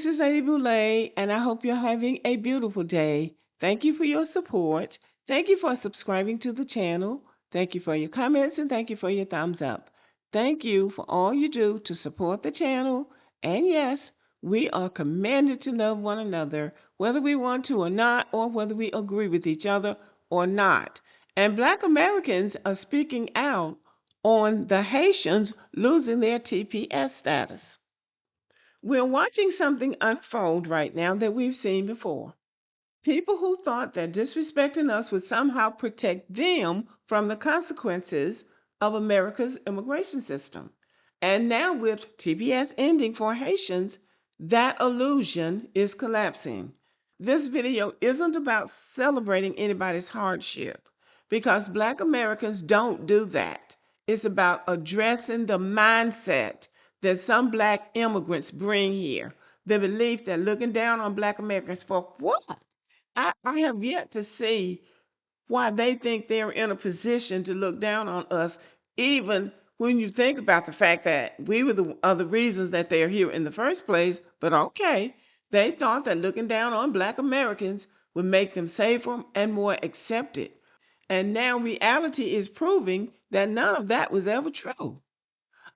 this is Lady Boulay, and I hope you're having a beautiful day. Thank you for your support. Thank you for subscribing to the channel. Thank you for your comments, and thank you for your thumbs up. Thank you for all you do to support the channel. And yes, we are commanded to love one another, whether we want to or not, or whether we agree with each other or not. And Black Americans are speaking out on the Haitians losing their TPS status. We're watching something unfold right now that we've seen before. People who thought that disrespecting us would somehow protect them from the consequences of America's immigration system. And now, with TPS ending for Haitians, that illusion is collapsing. This video isn't about celebrating anybody's hardship, because Black Americans don't do that. It's about addressing the mindset that some Black immigrants bring here. The belief that looking down on Black Americans for what? I have yet to see why they think they're in a position to look down on us, even when you think about the fact that we were the reasons that they're here in the first place. But okay, they thought that looking down on Black Americans would make them safer and more accepted. And now reality is proving that none of that was ever true.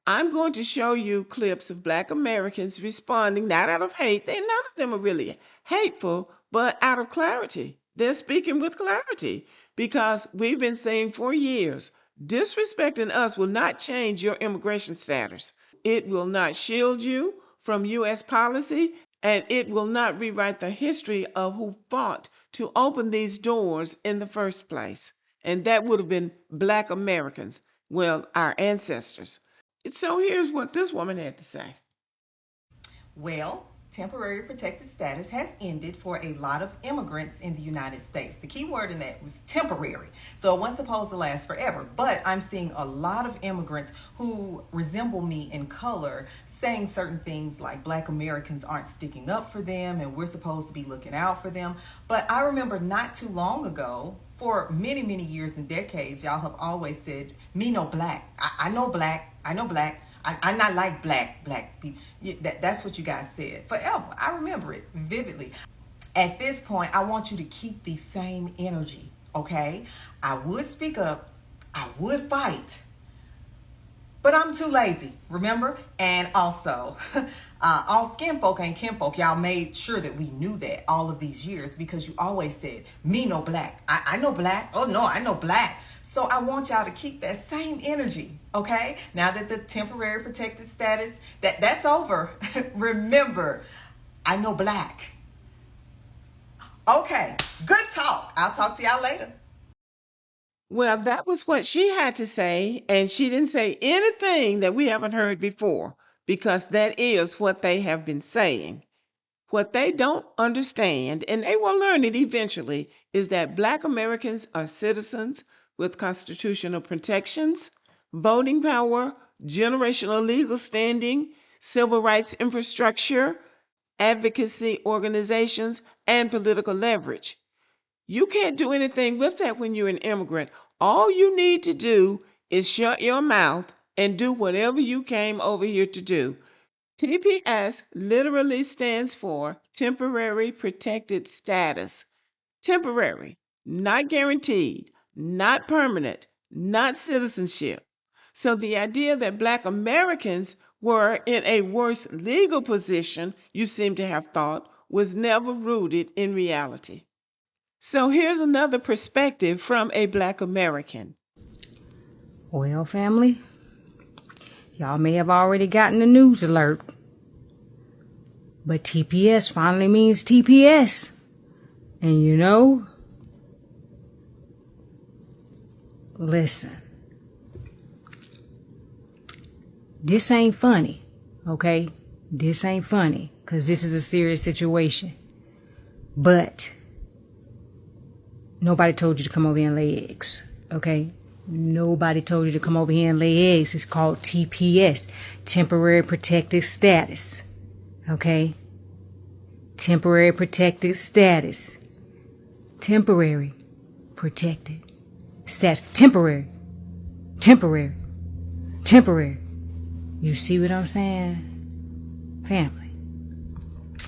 I'm going to show you clips of Black Americans responding not out of hate. None of them are really hateful, but out of clarity. They're speaking with clarity because we've been saying for years, disrespecting us will not change your immigration status. It will not shield you from U.S. policy, and it will not rewrite the history of who fought to open these doors in the first place. And that would have been Black Americans, well, our ancestors. So here's what this woman had to say. Well, temporary protected status has ended for a lot of immigrants in the United States. The key word in that was temporary. So it wasn't supposed to last forever. But I'm seeing a lot of immigrants who resemble me in color saying certain things like Black Americans aren't sticking up for them and we're supposed to be looking out for them. But I remember not too long ago, for many, many years and decades, y'all have always said, me no Black. I know Black. I know Black. I'm not like black people. That's what you guys said forever. I remember it vividly. At this point, I want you to keep the same energy, okay? I would speak up. I would fight. But I'm too lazy, remember? And also, all skin folk ain't kin folk. Y'all made sure that we knew that all of these years because you always said, me no Black. I know Black. Oh, no, I know Black. So I want y'all to keep that same energy, okay? Now that the temporary protected status, that's over, remember, I know Black. Okay, good talk. I'll talk to y'all later. Well, that was what she had to say, and she didn't say anything that we haven't heard before, because that is what they have been saying. What they don't understand, and they will learn it eventually, is that Black Americans are citizens with constitutional protections, voting power, generational legal standing, civil rights infrastructure, advocacy organizations, and political leverage. You can't do anything with that when you're an immigrant. All you need to do is shut your mouth and do whatever you came over here to do. TPS literally stands for temporary protected status. Temporary, not guaranteed, not permanent, not citizenship. So the idea that Black Americans were in a worse legal position, you seem to have thought, was never rooted in reality. So here's another perspective from a Black American. Well, family, y'all may have already gotten the news alert, but TPS finally means TPS. And you know, listen, this ain't funny, okay? This ain't funny, because this is a serious situation. But nobody told you to come over here and lay eggs, okay? Nobody told you to come over here and lay eggs. It's called TPS, Temporary Protected Status, okay? Temporary Protected Status. Temporary protected status. Temporary. You see what I'm saying? Family.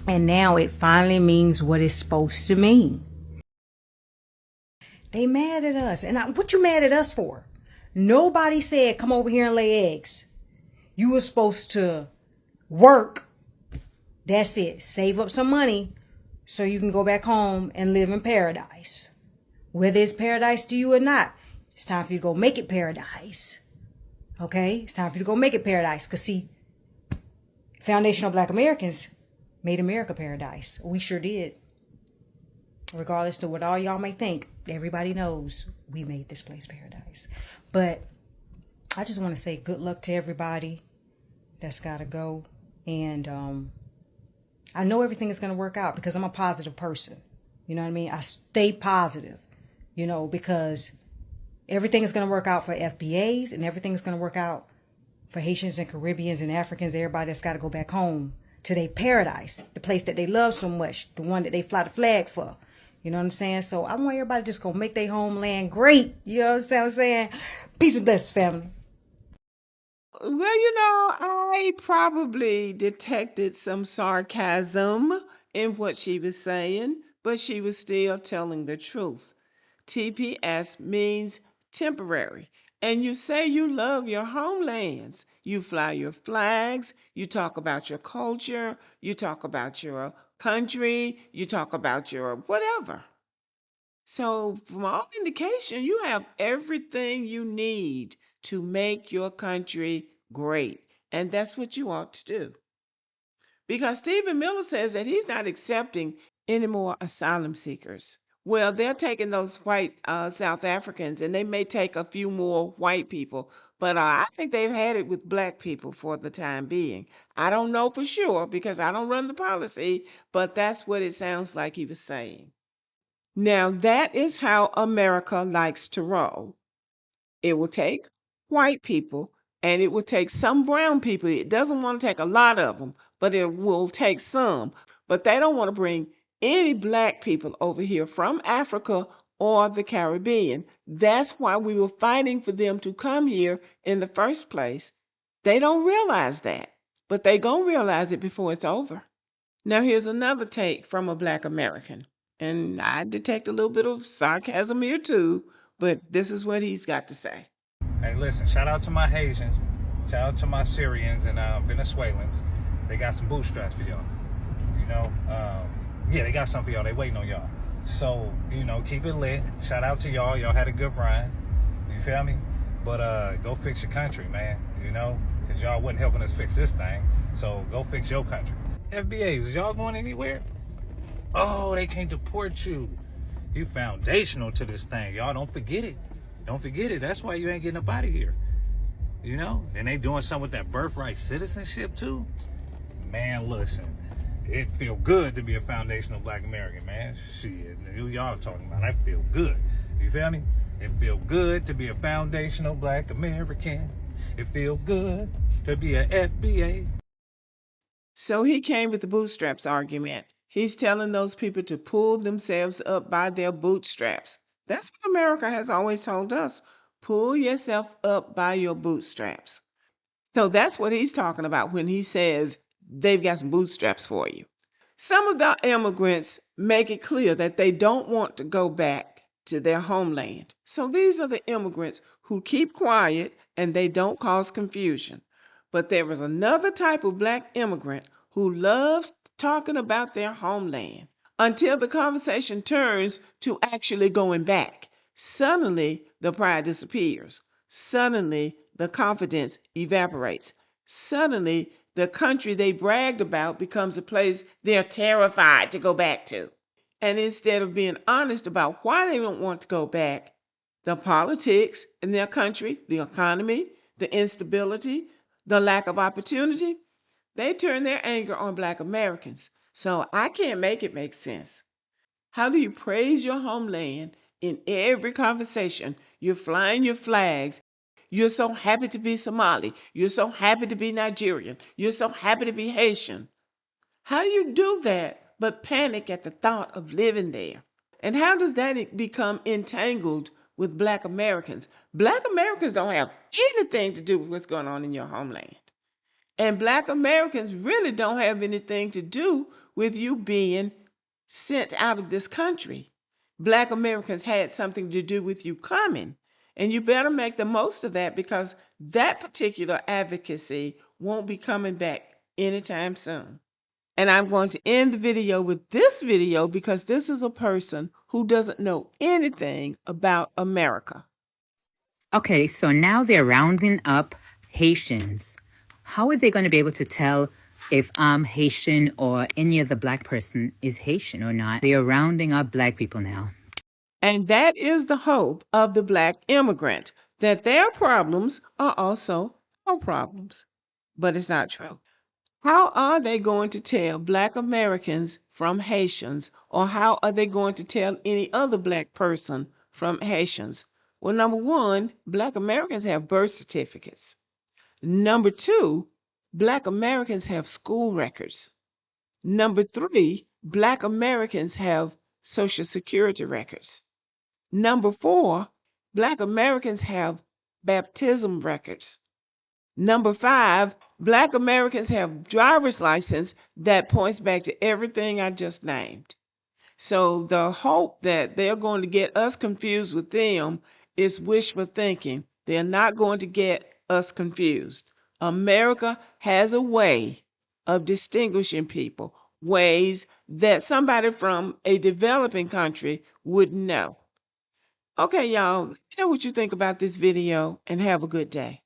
And now it finally means what it's supposed to mean. They mad at us. And what you mad at us for? Nobody said come over here and lay eggs. You were supposed to work. That's it. Save up some money so you can go back home and live in paradise. Whether it's paradise to you or not, it's time for you to go make it paradise. Okay? It's time for you to go make it paradise. Because see, foundational Black Americans made America paradise. We sure did. Regardless to what all y'all may think, everybody knows we made this place paradise. But I just want to say good luck to everybody that's got to go. And I know everything is going to work out because I'm a positive person. You know what I mean? I stay positive, because everything is going to work out for FBAs and everything is going to work out for Haitians and Caribbeans and Africans, everybody that's got to go back home to their paradise, the place that they love so much, the one that they fly the flag for. You know what I'm saying? So I want everybody just going to make their homeland great. You know what I'm saying? Peace and blessings, family. Well, I probably detected some sarcasm in what she was saying, but she was still telling the truth. TPS means temporary. And you say you love your homelands. You fly your flags, you talk about your culture, you talk about your country, you talk about your whatever. So, from all indication, you have everything you need to make your country great. And that's what you ought to do. Because Stephen Miller says that he's not accepting any more asylum seekers. Well, they're taking those white South Africans, and they may take a few more white people, but I think they've had it with black people for the time being. I don't know for sure because I don't run the policy, but that's what it sounds like he was saying. Now, that is how America likes to roll. It will take white people and it will take some brown people. It doesn't want to take a lot of them, but it will take some. But they don't want to bring any black people over here from Africa or the Caribbean. That's why we were fighting for them to come here in the first place. They don't realize that, but they gonna realize it before it's over. Now here's another take from a black American. And I detect a little bit of sarcasm here too, but this is what he's got to say. Hey, listen, shout out to my Haitians, shout out to my Syrians and Venezuelans. They got some bootstraps for y'all. Yeah, they got something for y'all. They waiting on y'all. So, keep it lit. Shout out to y'all. Y'all had a good run. You feel me? But go fix your country, man. Because y'all wasn't helping us fix this thing. So go fix your country. FBAs, is y'all going anywhere? Oh, they can't deport you. You foundational to this thing. Y'all don't forget it. Don't forget it. That's why you ain't getting up out of here. And they doing something with that birthright citizenship too. Man, listen. It feel good to be a foundational black American, man. Shit, y'all talking about. I feel good. You feel me? It feel good to be a foundational black American. It feel good to be a FBA. So he came with the bootstraps argument. He's telling those people to pull themselves up by their bootstraps. That's what America has always told us. Pull yourself up by your bootstraps. So that's what he's talking about when he says they've got some bootstraps for you. Some of the immigrants make it clear that they don't want to go back to their homeland. So these are the immigrants who keep quiet and they don't cause confusion. But there is another type of black immigrant who loves talking about their homeland until the conversation turns to actually going back. Suddenly, the pride disappears. Suddenly, the confidence evaporates. Suddenly, the country they bragged about becomes a place they're terrified to go back to. And instead of being honest about why they don't want to go back, the politics in their country, the economy, the instability, the lack of opportunity, they turn their anger on black Americans. So I can't make it make sense. How do you praise your homeland in every conversation? You're flying your flags. You're so happy to be Somali. You're so happy to be Nigerian. You're so happy to be Haitian. How do you do that but panic at the thought of living there? And how does that become entangled with black Americans? Black Americans don't have anything to do with what's going on in your homeland. And black Americans really don't have anything to do with you being sent out of this country. Black Americans had something to do with you coming. And you better make the most of that, because that particular advocacy won't be coming back anytime soon. And I'm going to end the video with this video, because this is a person who doesn't know anything about America. Okay, so now they're rounding up Haitians. How are they going to be able to tell if I'm Haitian or any other black person is Haitian or not? They are rounding up black people now. And that is the hope of the black immigrant, that their problems are also our problems. But it's not true. How are they going to tell black Americans from Haitians, or how are they going to tell any other black person from Haitians? Well, number one, black Americans have birth certificates. Number two, black Americans have school records. Number three, black Americans have Social Security records. Number four, black Americans have baptism records. Number five, black Americans have driver's license that points back to everything I just named. So the hope that they're going to get us confused with them is wishful thinking. They're not going to get us confused. America has a way of distinguishing people, ways that somebody from a developing country wouldn't know. Okay, y'all, let me know what you think about this video, and have a good day.